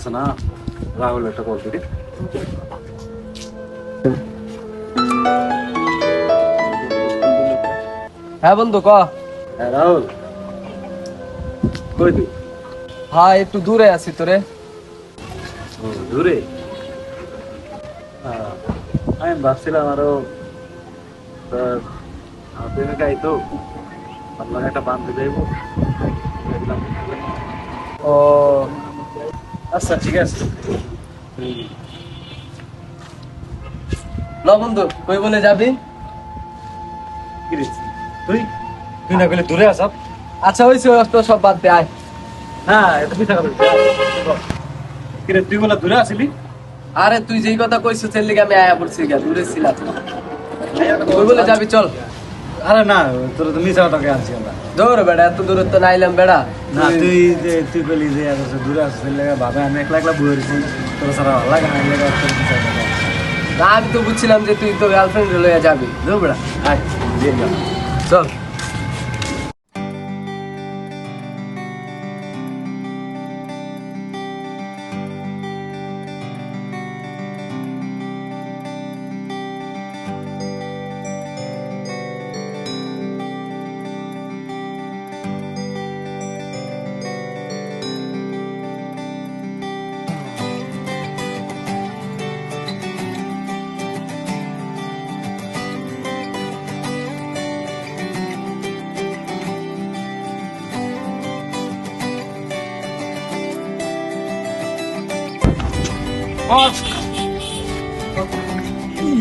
আছে না, রাহুল একটা কল দিবি। হ্যাঁ বন্ধু ক। হ্যাঁ রাহুল, কই তুই? হ্যাঁ একটু দূরে আছি তোরে। দূরে? আমি ভাবছিলাম আরো প্রেমিকা আইতো, ভাবলাম একটা বান্ধবী যাইবো। ও আচ্ছা ঠিক আছে। ল বন্ধু, কই বলে যাবি? কি রে, তুই তুই না গেলে দূরে আসাব? আচ্ছা হয়েছে, তো সব বাদ দে, আয়। না এত পিঠা খাবি? কি রে, তুই বলে দূরে আসিলি? আরে তুই যেই কথা কইছিস এর লিগে আমি আয়া পড়ছি, দূরে ছিলাম। কই বলে যাবি চল। আরে না, তোর তো মিশা তোকে আনছি আমরা। দৌড় বেড়া, এত দূরে তো নাইলাম বেড়া। না তুই যে তুই বলি যে দূরে আসছিস ভাবে আমি একলা একলা বই রয়েছি, তোর সারা ভালো লাগে না, লেগে না আমি তো বুঝছিলাম যে তুই তো গার্লফ্রেন্ড লইয়া যাবি। দৌড় বেড়া, আয় দিয়ে গেল। চল।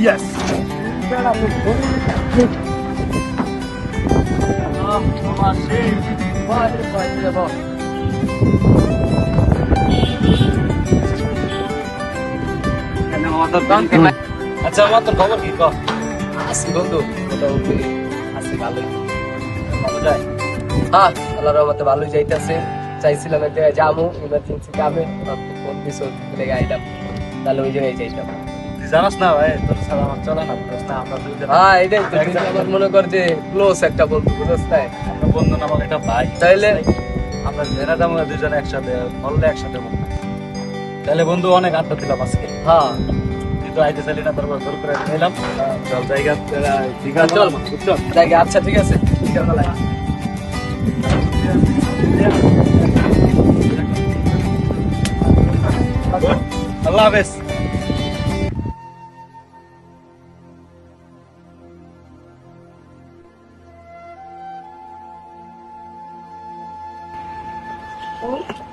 Yes. আচ্ছা আমার তোর খবর কি? আসি বন্ধু, মোটামুটি আসি ভালোই। ভালো যায়? হ্যাঁ আল্লাহর রহমতে ভালোই যাইতেছে। চাইছিলাম এক জায়গায় যাবো, ইমার্জেন্সি কামে, ফোন দিছ লেগে আইলাম, তাহলে ওই জায়গায় যাইতাম। তুই জানাস না ভাই, তোর সাথে আমার চলে না, বুঝছ না? আমরা দুইজন হ্যাঁ এটাই তো, তুই আমার মনে কর যে ক্লোজ একটা বন্ধু, বুঝছ না? আমরা বন্ধু নামক একটা ভাই, তাইলে আমরা জেনা দাম দুজন একসাথে বললে একসাথে বলবো। তাহলে বন্ধু অনেক আড্ডা দিলাম আজকে। হ্যাঁ তুই তো আইতে চাইলি না, তারপর জোর করে নিলাম। চল জায়গা ঠিক আছে, চল। বুঝছো? জায়গা আচ্ছা ঠিক আছে। আল্লাহ হাফেজ।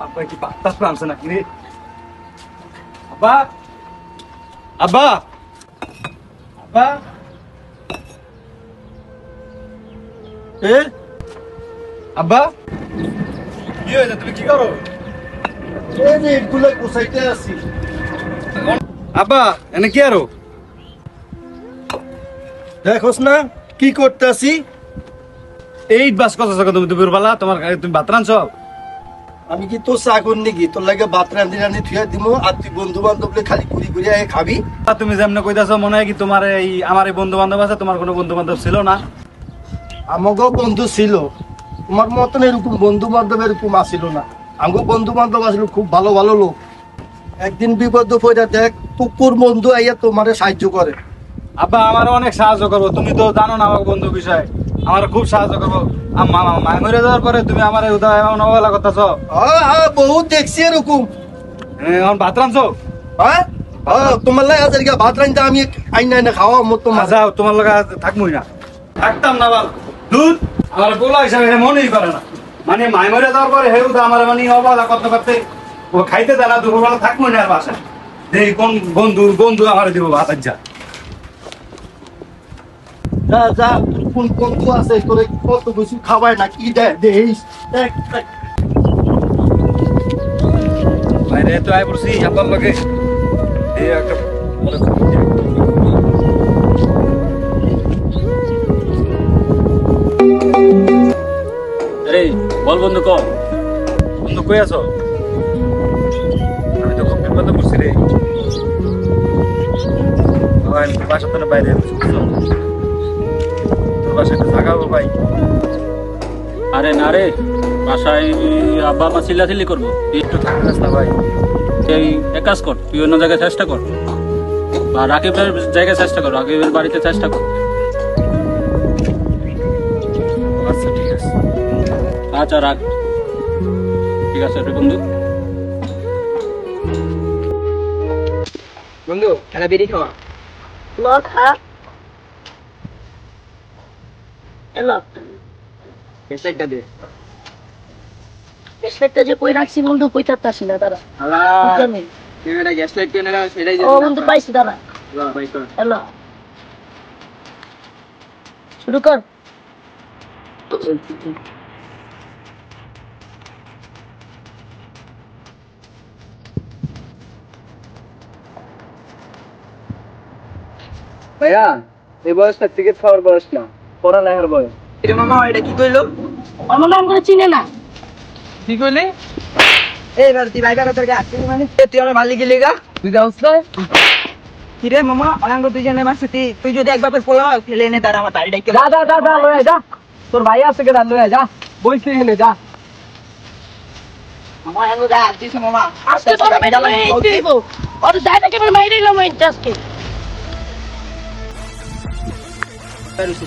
আব্বা কি বাতাস পামছে নাকি রে? আব্বা, আব্বা, আব্বা, এ আব্বা, কি হয়েছে? তুমি কি করো? এই যে এগুলো কোসাইতে আছি। আব্বা এনে কি আরো? দেখোস না কি করতেছি? এই বাস কথা তুমি দুপুরবেলা তোমার তুমি ভাত রাঁধছ? আমি কি তোর চাকর নাকি তোর লাগে ভাত রান্ধি রান্ধি থুয়া দিব আর তুই বন্ধু বান্ধব খালি ঘুরি ঘুরি আগে খাবি? তুমি যেমন কইতাছো মনে হয় কি তোমার এই আমার এই বন্ধু বান্ধব আছে, তোমার কোনো বন্ধু বান্ধব ছিল না? আমাকেও বন্ধু ছিল, তোমার মতন এরকম বন্ধু বান্ধব এরকম আসিল না। আমাকে বন্ধু বান্ধব আসলো খুব ভালো ভালো লোক। একদিন বিপদ পড়ে দেখ কুকুর বন্ধু আইয়া তোমারে সাহায্য করে। আব্বা আমার অনেক সাহায্য করবো, তুমি তো জানো না আমার বন্ধু বিষয়, আমার খুব সাহায্য করবো। মায় মরে যাওয়ার পরে তুমি আমার উদয় এমন অবহেলা করতেছ। বহুত দেখছি এরকম। এখন ভাত রাঁধছো? হ্যাঁ তোমার লাগে আজ ভাত রান্ধতে আমি আইনা আইনা খাওয়া মতো যাও, তোমার লগে থাকবোই না, থাকতাম না। বাল দুধ আমার গোলা হিসাবে মনেই করে না, মানে মায় মরে যাওয়ার পরে হে উদা আমার মানে অবহেলা করতে করতে ও খাইতে দেয় না, দুপুরবেলা থাকবোই না আর বাসায়। দেখি কোন বন্ধু আমার দিব ভাত। যা যা যা, কোন বন্ধু আছে তোরে কত কিছু খাওয়ায় না কি দেয় দেখিস। বাইরে তো আয় পড়ছি আপনার লগে এই একটা আরে বল বন্ধু ক। বন্ধু কই আছো? আমি তো খুব বিপদে পড়ছি রে। আমি বাসার তো বাইরে তোর বাসায় একটা জায়গা হবে ভাই? আরে না রে, বাসায় আব্বা মা চিল্লাচিল্লি করবো। একটু থাকতে না ভাই, তুই এক কাজ কর, তুই অন্য জায়গায় চেষ্টা কর, বা রাকিবের জায়গায় চেষ্টা কর, রাকিবের বাড়িতে চেষ্টা কর। আচ্ছা ঠিক আছে, আচ্ছা রাখ, ঠিক আছে রে বন্ধু। বন্ধু খেলা বেরিয়ে খাওয়া খা এলো পেশাইটা দে। রেসপেক্টটা যে কই রাখছি বন্ধু কই থাকতাছি না তারা জানি তুমি এটা গ্যাস লাইট কিনে নাও, সেটাই ও বন্ধু পাইছি তারা ভাই কর। এলো শুরু কর ভাইয়া এই বয়সটা টিকিট খাওয়ার বয়স না, পড়ালেখার বয়স। এটা মামা এটা কি কইলো? আমার নাম করে চিনে না কি কইলি? এইবার তুই ভাই কাকা তোর আসছিস মানে তুই আমার মালিক গেলি গা, তুই যাস না কি রে মামা? অনাঙ্গ তুই জানে মাসে তুই যদি এক বাপের পোলা ফেলে এনে তার আমার তাড়ি ডাইকে যা যা যা যা লয়ে যা, তোর ভাই আছে কেন লয়ে যা, বইছে এনে যা মামা। এনে যা আসছিস মামা, আজকে তোর মেয়েটা এই দিব ওর দাইটা কেমন মাইরে দিলাম এই আজকে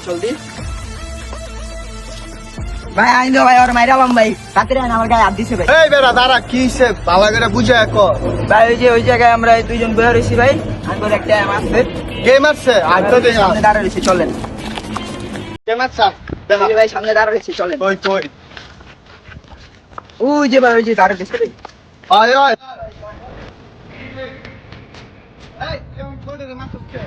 চল দি ভাই আইলো ভাই, ওর মাইরালাম ভাই, রাত্রে আমার গায়ে হাত দিছে ভাই। এই বেড়া দাঁড়া, কি সে ভালো করে বুঝে কর। ভাই ওই যে ওই জায়গায় আমরা দুইজন বয়ে রয়েছি ভাই, আঙ্গুর একটা মারছে, কে মারছে? আর তো দেখ সামনে দাঁড়া রয়েছি, চলেন। কে মারছে? এই যে ভাই সামনে দাঁড়া রয়েছি, চলেন। কই কই ওই যে ভাই ওই যে দাঁড়া রয়েছে ভাই। আয় আয় এই কেমন করে রে মারছে?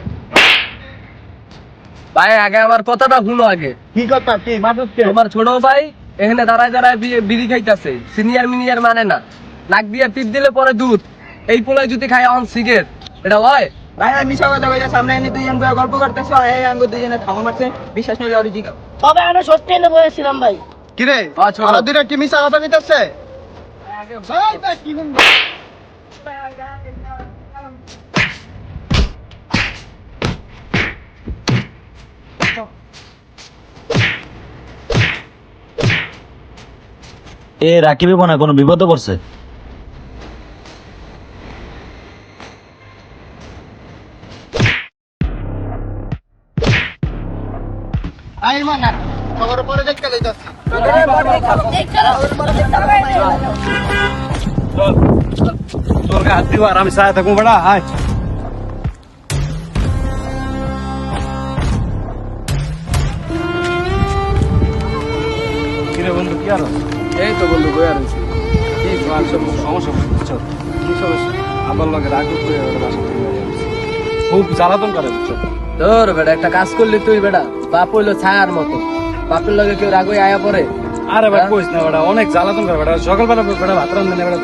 ভাই আগে আমার কথাটা শুনো আগে। কি কথা? কি মারছে কে? তোমার ছোট ভাই এখানে দাঁড়ায় দাঁড়ায় বিড়ি খাইতেছে, সিনিয়র মিনিয়র মানে না, নাক দিয়ে টিপ দিলে পরে দুধ, এই পোলায় যদি খায় অন সিগারেট, এটা হয় ভাই? আমি মিশা কথা কইরা সামনে এনে দুইজন বয়ে গল্প করতেছ, এই আঙ্গ দুইজনে থামা মারছে, বিশ্বাস নইলে ওর জিগা। তবে আমি সত্যি এনে বলেছিলাম ভাই কি রে? আচ্ছা। আর দুইটা কি মিছা কথা কইতাছে? এই বে কি গুন? এ রাকিবে মনে হয় কোনো বিপদে পড়ছে। আই মানা খবর পরে দেখতে লইতাছি। তোর গায়ে হাত দিব আর আমি ছায়া থাকবো বেড়া, আয়। কিরে বন্ধু কি আর এই তো বন্ধু বয়ে রয়েছি। কি তোমার সব সমস্যা বুঝছো? কি সমস্যা? আমার লগে রাগ করে ওর বাসা থেকে বেরিয়ে আসছে। খুব জ্বালাতন করে বুঝছো? তোর বেটা একটা কাজ করলি তুই বেটা, বাপ হইলো ছায়ার মতো, বাপের লগে কেউ রাগ হয়ে আয়া পরে। আরে ভাই কইস না বেটা, অনেক জ্বালাতন করে বেটা। সকালবেলা বেটা ভাত রান্ধে না বেটা,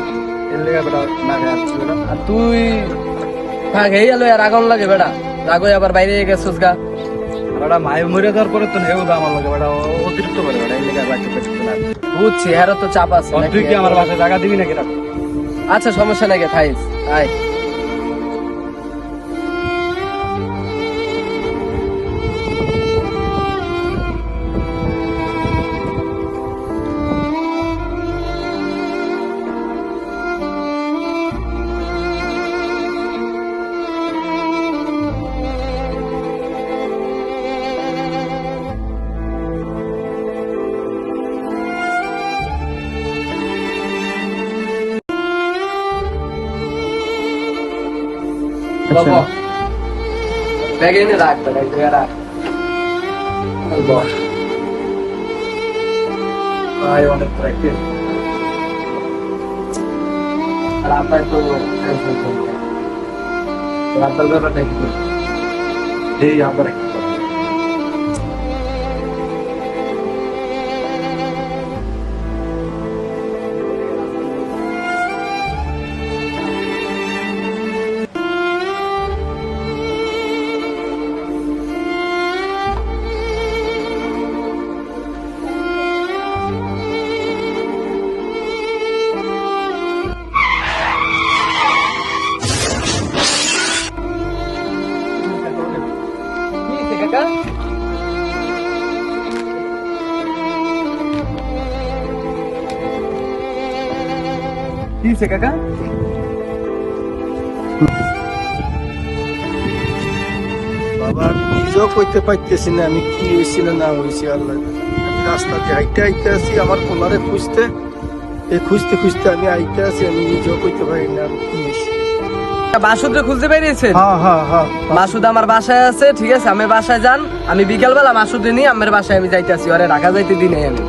এর লেগে বেটা না খাই আসছি বেটা। আর তুই থাক এই এলো আর আগুন লাগে বেটা, রাগ হয়ে আবার বাইরে গেছিস গা। বেটা মায়ের মরে যাওয়ার পরে তো হেউ আমার লগে বেটা অতিরিক্ত করে বেটা, এর লেগে বাচ্চা পেট না। বুঝছি, হ্যাঁ তো চাপ আছে তুই নাকি? কি আমার বাসায় জায়গা দিবি নাকি? রাখ। আচ্ছা সমস্যা নাই, খাইস আয়। বাবা ব্যাগে এনে রাখ বেটা, এক জায়গায় রাখ। বস ভাই, অনেক প্র্যাকটিস। আর আপনার তো আপনার ব্যাপারটা কি? এই আমরা কি করব? কাকা কি হইছে কাকা? বাবা আমি নিজেও কইতে পারতেছি না আমি কি হয়েছিল না হয়েছি আল্লাহ। আমি রাস্তা দিয়ে হাইটে হাইটে আছি আমার পোলারে খুঁজতে, এই খুঁজতে খুঁজতে আমি হাইটে আছি, আমি নিজেও কইতে পারি না আমি কি হয়েছি। মাসুদরে খুঁজতে পেরেছেন? হ্যাঁ হ্যাঁ হ্যাঁ মাসুদ আমার বাসায় আছে, ঠিক আছে আমি বাসায় যান, আমি বিকেলবেলা মাসুদে নিয়ে আমার বাসায় আমি যাইতেছি, ওরে ঢাকা যাইতে দিনে আমি।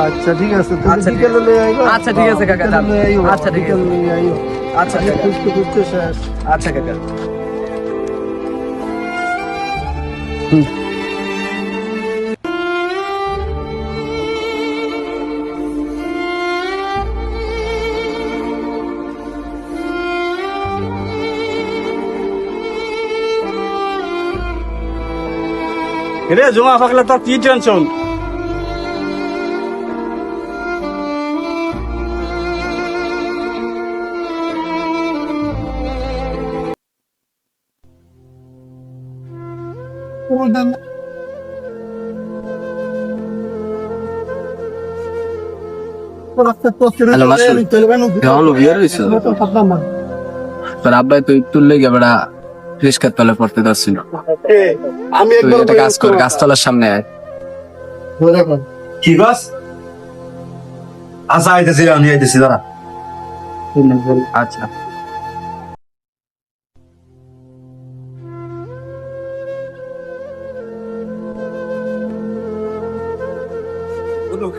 আচ্ছা ঠিক আছে, তুমি আচ্ছা, ঠিক বিকেলে লই আইবা। আচ্ছা, ঠিক আছে কাকা, বিকেলে লই আইও। আচ্ছা, ঠিক আছে। বিকেলে লই আইও। আচ্ছা আমি কাকা, খুঁজতে খুঁজতে শেষ। আচ্ছা কাকা। রে জমা ফাকলে তোর কি টেনশন? হ্যালো মাসুদ, কেমন বিয়ে হয়েছে? তোর আব্বাই তো একটু লেগে বেড়া রিস্কার তলে পড়তে যাচ্ছিল। আমি তুই একবার একটা কাজ কর, গাছতলার সামনে আয়। কি বাস? আচ্ছা আইতেছি, আমি আইতেছি, দাঁড়া। আচ্ছা।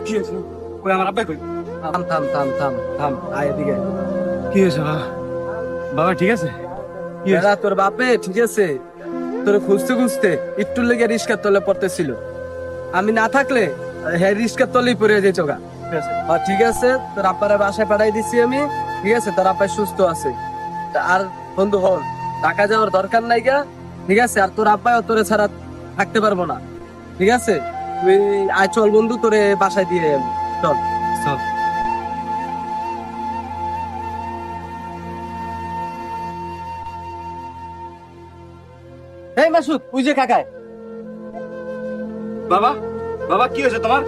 কি হয়েছে? কই আমার আব্বাই কই? থাম থাম থাম থাম থাম, আয় এদিকে। কি হয়েছে বাবা? বাবা ঠিক আছে? এরা তোর বাপে, ঠিক আছে, তোর খুঁজতে খুঁজতে একটু লেগে রিস্কার তলে পড়তেছিল। আমি না থাকলে হ্যাঁ রিস্কার তলেই পড়ে যেত গা। ঠিক আছে, তোর আব্বারে বাসায় পাঠাই দিছি আমি, ঠিক আছে, তোর আব্বাই সুস্থ আছে। আর বন্ধু হল, টাকা যাওয়ার দরকার নাই গা, ঠিক আছে, আর তোর আব্বাই তোরে ছাড়া থাকতে পারবো না, ঠিক আছে। তুই আয়, চল বন্ধু, তোরে বাসায় দিয়ে যাবি, চল চল। এই মাসুদ, ওই যে কাকায়। বাবা, বাবা কি হয়েছে তোমার?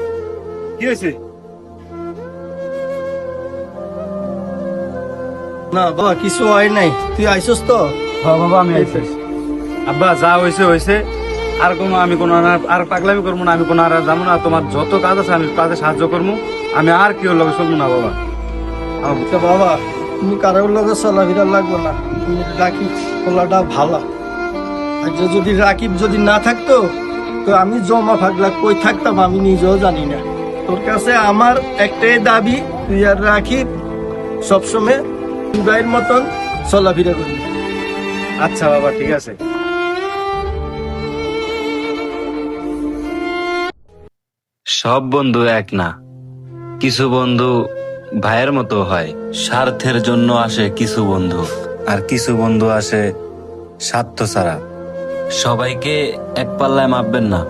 কি হয়েছে? না বাবা কিছু হয় নাই, তুই আইসস তো? হ্যাঁ বাবা আমি আইছি। আব্বা যা হয়েছে হয়েছে, আর কোনো আমি কোনো আর পাগলামি করবো না, আমি কোনো আর যাবো না। তোমার যত কাজ আছে আমি কাজে সাহায্য করবো, আমি আর কেউ লগে চলবো না বাবা। আচ্ছা বাবা, তুমি কারোর লগে চলাফেরা লাগবে না, তুমি রাকিব পোলাটা ভালো। আর যদি রাকিব যদি না থাকতো তো আমি জমা ফাগলা কই থাকতাম আমি নিজেও জানি না। তোর কাছে আমার একটাই দাবি, তুই আর রাকিব সবসময় দুই ভাইয়ের মতন চলাফেরা করবি। আচ্ছা বাবা ঠিক আছে। সব বন্ধু এক না, কিছু বন্ধু ভাইয়ের মতো হয়। স্বার্থের জন্য আসে কিছু বন্ধু, আর কিছু বন্ধু আসে স্বার্থ ছাড়া। সবাইকে এক পাল্লায় মাপবেন না।